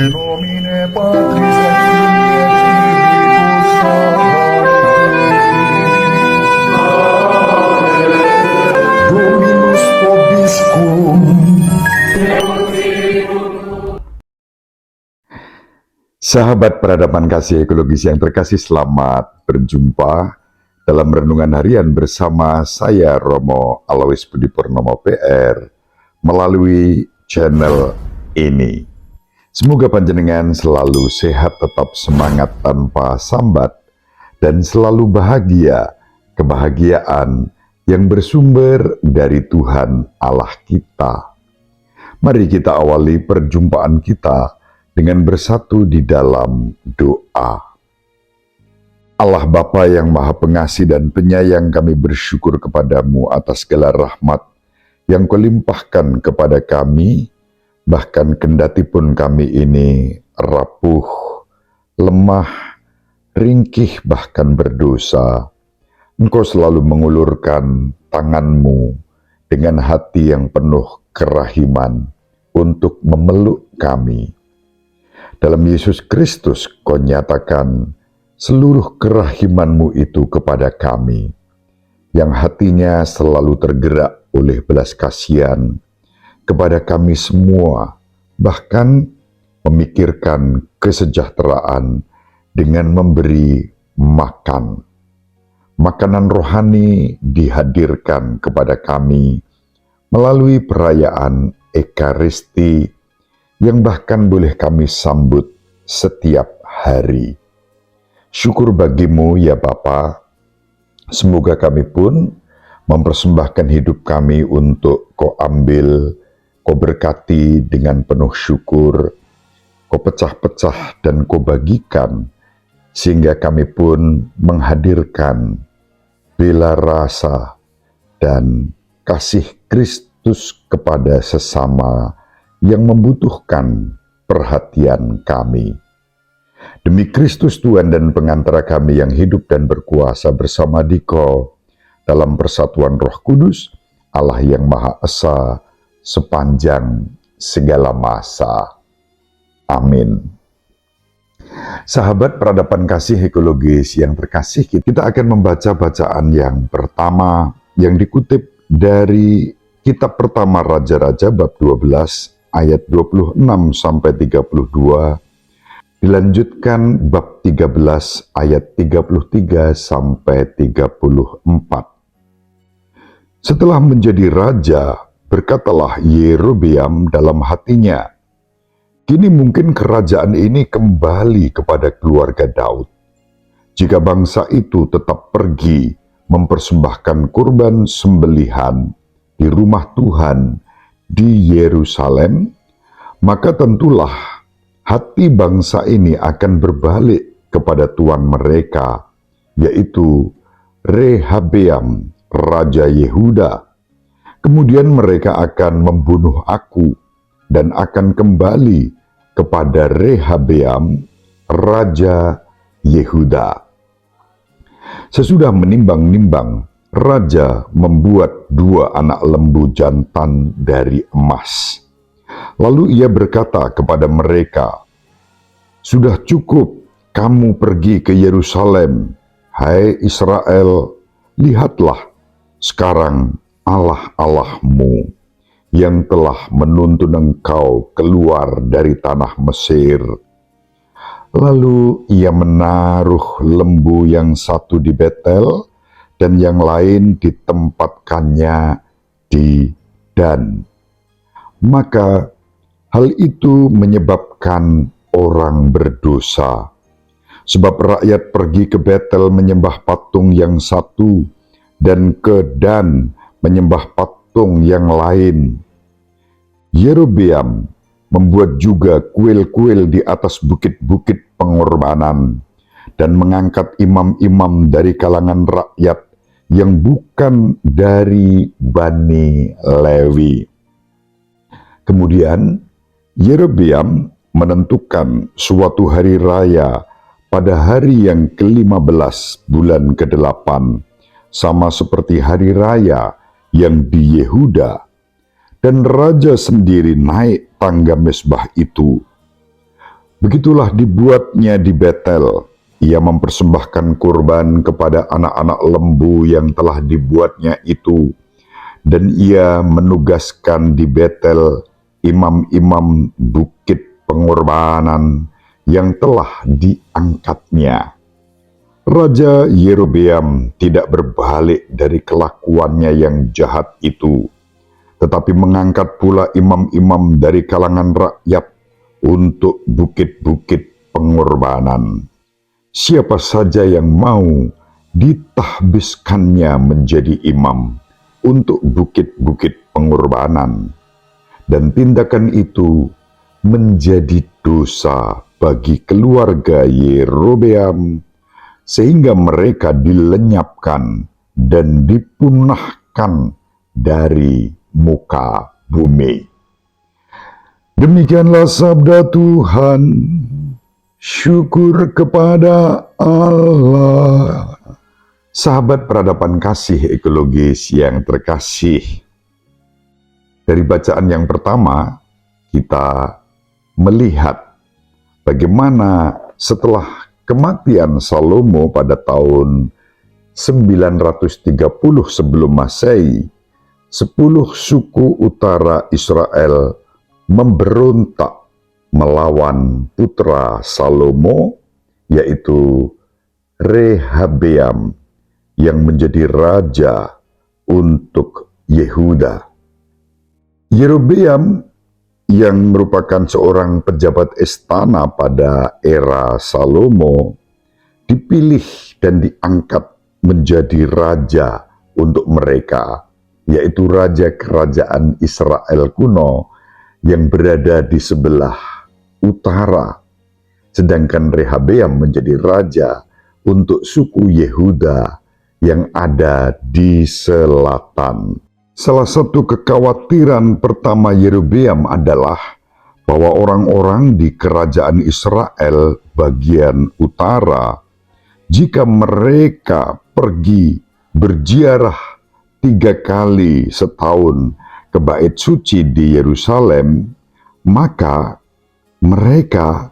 Nomine Patris et Filii et Spiritus Sancti. Dominus vobiscum. Sahabat peradaban kasih ekologis yang terkasih, selamat berjumpa dalam renungan harian bersama saya Romo Alois Budi Purnomo PR melalui channel ini. Semoga panjenengan selalu sehat, tetap semangat tanpa sambat, dan selalu bahagia, kebahagiaan yang bersumber dari Tuhan Allah kita. Mari kita awali perjumpaan kita dengan bersatu di dalam doa. Allah Bapa yang Maha Pengasih dan Penyayang, kami bersyukur kepadamu atas segala rahmat yang Kau limpahkan kepada kami, bahkan kendati pun kami ini rapuh, lemah, ringkih, bahkan berdosa. Engkau selalu mengulurkan tangan-Mu dengan hati yang penuh kerahiman untuk memeluk kami. Dalam Yesus Kristus, Kau nyatakan seluruh kerahiman-Mu itu kepada kami, yang hatinya selalu tergerak oleh belas kasihan kepada kami semua, bahkan memikirkan kesejahteraan dengan memberi makan. Makanan rohani dihadirkan kepada kami melalui perayaan Ekaristi yang bahkan boleh kami sambut setiap hari. Syukur bagimu ya Bapa, semoga kami pun mempersembahkan hidup kami untuk Kau ambil, Kau berkati dengan penuh syukur, Kau pecah-pecah dan Kau bagikan, sehingga kami pun menghadirkan bela rasa dan kasih Kristus kepada sesama yang membutuhkan perhatian kami. Demi Kristus Tuhan dan pengantara kami yang hidup dan berkuasa bersama Dikau dalam persatuan Roh Kudus, Allah yang Maha Esa sepanjang segala masa. Amin. Sahabat peradaban kasih ekologis yang terkasih, kita akan membaca bacaan yang pertama yang dikutip dari kitab pertama Raja-Raja bab 12 ayat 26 sampai 32, dilanjutkan bab 13 ayat 33 sampai 34. Setelah menjadi raja, berkatalah Yerobeam dalam hatinya, "Kini mungkin kerajaan ini kembali kepada keluarga Daud. Jika bangsa itu tetap pergi mempersembahkan kurban sembelihan di rumah Tuhan di Yerusalem, maka tentulah hati bangsa ini akan berbalik kepada tuan mereka, yaitu Rehabeam, Raja Yehuda. Kemudian mereka akan membunuh aku dan akan kembali kepada Rehabeam, Raja Yehuda." Sesudah menimbang-nimbang, Raja membuat 2 anak lembu jantan dari emas. Lalu ia berkata kepada mereka, "Sudah cukup kamu pergi ke Yerusalem, hai Israel. Lihatlah, sekarang Allah-Allahmu yang telah menuntun engkau keluar dari tanah Mesir." Lalu ia menaruh lembu yang satu di Betel dan yang lain ditempatkannya di Dan. Maka hal itu menyebabkan orang berdosa, sebab rakyat pergi ke Betel menyembah patung yang satu dan ke Dan menyembah patung yang lain. Yerobeam membuat juga kuil-kuil di atas bukit-bukit pengorbanan dan mengangkat imam-imam dari kalangan rakyat yang bukan dari Bani Lewi. Kemudian Yerobeam menentukan suatu hari raya pada hari yang ke-15 bulan ke-8, sama seperti hari raya yang di Yehuda, dan raja sendiri naik tangga mezbah itu. Begitulah dibuatnya di Betel. Ia mempersembahkan kurban kepada anak-anak lembu yang telah dibuatnya itu, dan ia menugaskan di Betel imam-imam bukit pengorbanan yang telah diangkatnya. Raja Yerobeam tidak berbalik dari kelakuannya yang jahat itu, tetapi mengangkat pula imam-imam dari kalangan rakyat untuk bukit-bukit pengorbanan. Siapa saja yang mau ditahbiskannya menjadi imam untuk bukit-bukit pengorbanan, dan tindakan itu menjadi dosa bagi keluarga Yerobeam, sehingga mereka dilenyapkan dan dipunahkan dari muka bumi. Demikianlah sabda Tuhan. Syukur kepada Allah. Sahabat peradaban kasih ekologis yang terkasih, dari bacaan yang pertama kita melihat bagaimana setelah kematian Salomo pada tahun 930 sebelum Masehi, 10 suku utara Israel memberontak melawan putra Salomo, yaitu Rehabeam, yang menjadi raja untuk Yehuda. Yerobeam, yang merupakan seorang pejabat istana pada era Salomo, dipilih dan diangkat menjadi raja untuk mereka, yaitu raja kerajaan Israel kuno yang berada di sebelah utara, sedangkan Rehabeam menjadi raja untuk suku Yehuda yang ada di selatan. Salah satu kekhawatiran pertama Yerobeam adalah bahwa orang-orang di kerajaan Israel bagian utara, jika mereka pergi berziarah 3 kali setahun ke bait suci di Yerusalem, maka mereka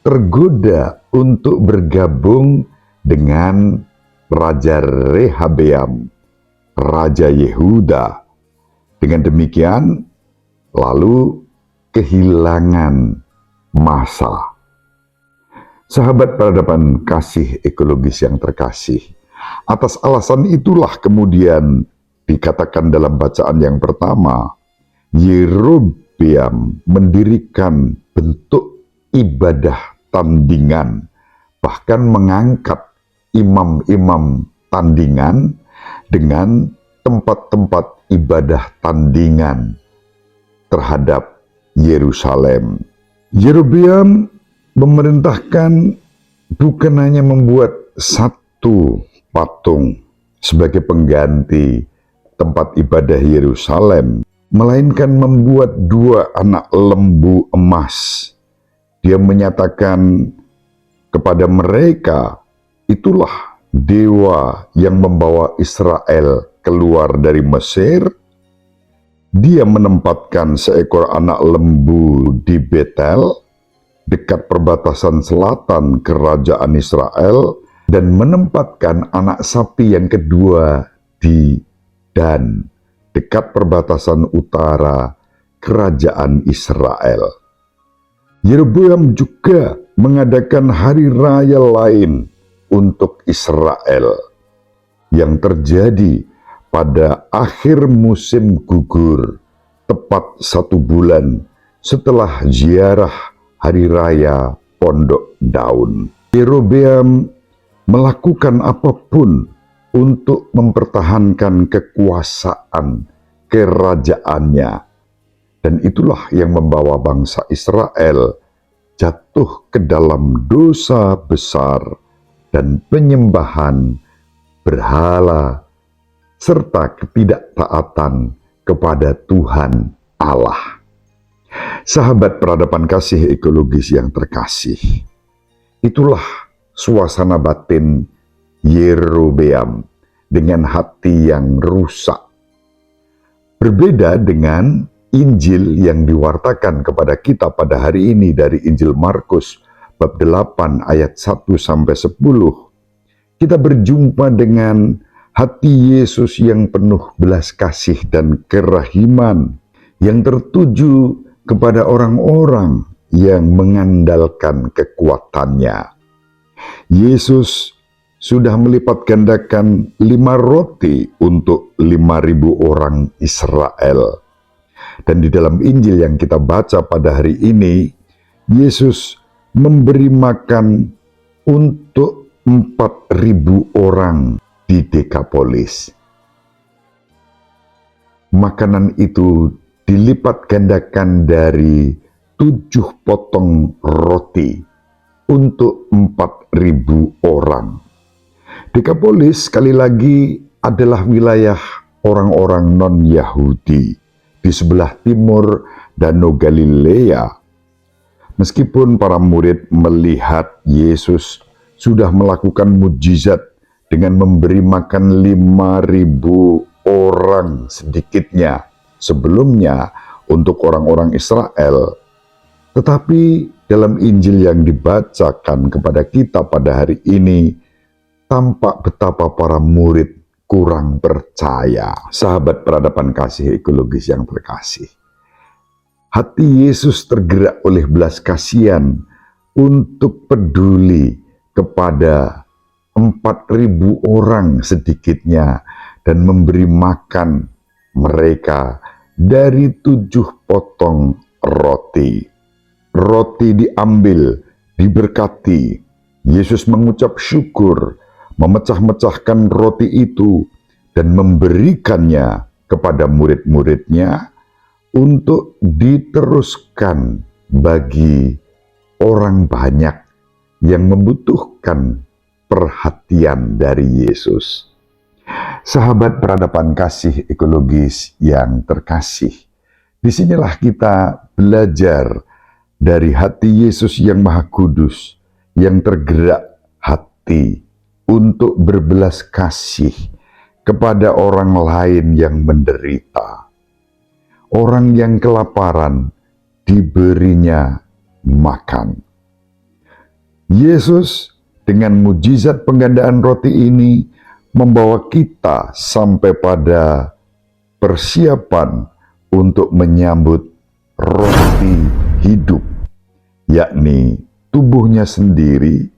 tergoda untuk bergabung dengan Raja Rehabeam, Raja Yehuda. Dengan demikian, lalu kehilangan masa. Sahabat peradaban kasih ekologis yang terkasih, atas alasan itulah kemudian dikatakan dalam bacaan yang pertama, Yerobeam mendirikan bentuk ibadah tandingan, bahkan mengangkat imam-imam tandingan dengan tempat-tempat ibadah tandingan terhadap Yerusalem. Yerobeam memerintahkan bukan hanya membuat satu patung sebagai pengganti tempat ibadah Yerusalem, melainkan membuat 2 anak lembu emas. Dia menyatakan kepada mereka, itulah dewa yang membawa Israel keluar dari Mesir. Dia menempatkan seekor anak lembu di Betel, dekat perbatasan selatan kerajaan Israel, dan menempatkan anak sapi yang kedua di Dan, dekat perbatasan utara kerajaan Israel. Yerobeam juga mengadakan hari raya lain untuk Israel yang terjadi pada akhir musim gugur, tepat 1 bulan setelah ziarah hari raya Pondok Daun. Yerobeam melakukan apapun untuk mempertahankan kekuasaan kerajaannya. Dan itulah yang membawa bangsa Israel jatuh ke dalam dosa besar dan penyembahan berhala serta ketidaktaatan kepada Tuhan Allah. Sahabat peradaban kasih ekologis yang terkasih, itulah suasana batin Yerobeam dengan hati yang rusak. Berbeda dengan Injil yang diwartakan kepada kita pada hari ini dari Injil Markus bab 8 ayat 1 sampai 10, kita berjumpa dengan hati Yesus yang penuh belas kasih dan kerahiman, yang tertuju kepada orang-orang yang mengandalkan kekuatannya. Yesus sudah melipat gandakan 5 roti untuk 5.000 orang Israel. Dan di dalam Injil yang kita baca pada hari ini, Yesus memberi makan untuk 4.000 orang di Dekapolis. Makanan itu dilipat gandakan dari 7 potong roti untuk 4.000 orang. Dekapolis sekali lagi adalah wilayah orang-orang non-Yahudi di sebelah timur Danau Galilea. Meskipun para murid melihat Yesus sudah melakukan mukjizat dengan memberi makan 5.000 orang sedikitnya sebelumnya untuk orang-orang Israel, tetapi dalam Injil yang dibacakan kepada kita pada hari ini, tampak betapa para murid kurang percaya. Sahabat peradaban kasih ekologis yang terkasih, hati Yesus tergerak oleh belas kasihan untuk peduli kepada 4.000 orang sedikitnya dan memberi makan mereka dari 7 potong roti. Roti diambil, diberkati. Yesus mengucap syukur, memecah-mecahkan roti itu dan memberikannya kepada murid-muridnya untuk diteruskan bagi orang banyak yang membutuhkan perhatian dari Yesus. Sahabat peradaban kasih ekologis yang terkasih, disinilah kita belajar dari hati Yesus yang Maha Kudus, yang tergerak hati untuk berbelas kasih kepada orang lain yang menderita. Orang yang kelaparan diberinya makan. Yesus dengan mujizat penggandaan roti ini membawa kita sampai pada persiapan untuk menyambut roti hidup, yakni tubuhnya sendiri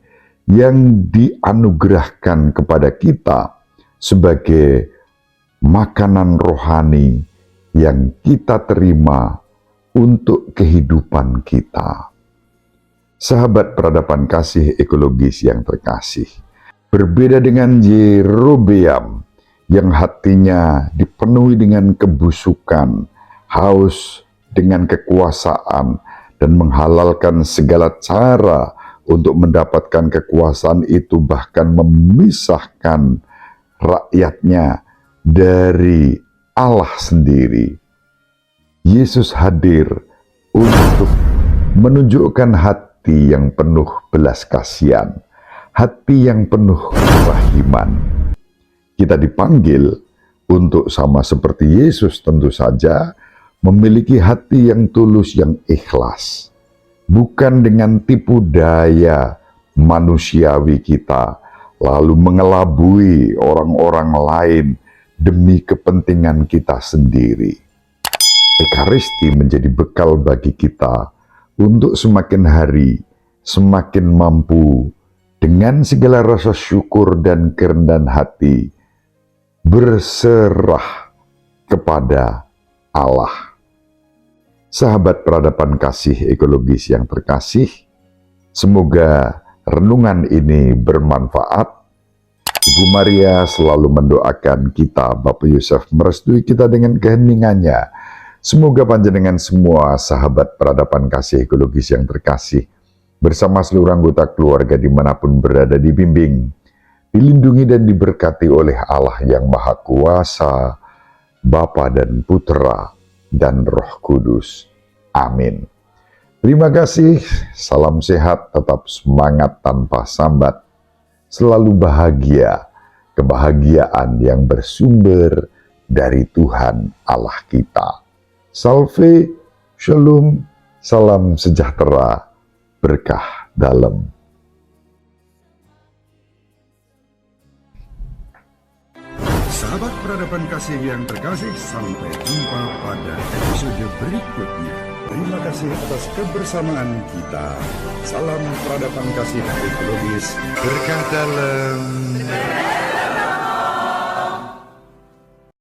yang dianugerahkan kepada kita sebagai makanan rohani yang kita terima untuk kehidupan kita. Sahabat peradaban kasih ekologis yang terkasih, berbeda dengan Yerobeam yang hatinya dipenuhi dengan kebusukan, haus dengan kekuasaan, dan menghalalkan segala cara untuk mendapatkan kekuasaan itu, bahkan memisahkan rakyatnya dari Allah sendiri. Yesus hadir untuk menunjukkan hati yang penuh belas kasihan, hati yang penuh kerahiman. Kita dipanggil untuk sama seperti Yesus tentu saja, memiliki hati yang tulus, yang ikhlas. Bukan dengan tipu daya manusiawi kita, lalu mengelabui orang-orang lain demi kepentingan kita sendiri. Ekaristi menjadi bekal bagi kita untuk semakin hari semakin mampu dengan segala rasa syukur dan kerendahan hati berserah kepada Allah. Sahabat peradaban kasih ekologis yang terkasih, semoga renungan ini bermanfaat. Ibu Maria selalu mendoakan kita, Bapak Yusuf merestui kita dengan keheningannya. Semoga panjenengan semua sahabat peradaban kasih ekologis yang terkasih, bersama seluruh anggota keluarga dimanapun berada, dibimbing, dilindungi dan diberkati oleh Allah yang Maha Kuasa, Bapa dan Putra dan Roh Kudus. Amin. Terima kasih, salam sehat, tetap semangat tanpa sambat, selalu bahagia, kebahagiaan yang bersumber dari Tuhan Allah kita. Salve, shalom, salam sejahtera, berkah dalam. Sahabat peradaban kasih yang terkasih, sampai jumpa pada episode berikutnya. Terima kasih atas kebersamaan kita. Salam peradaban kasih ekologis, berkah dalam.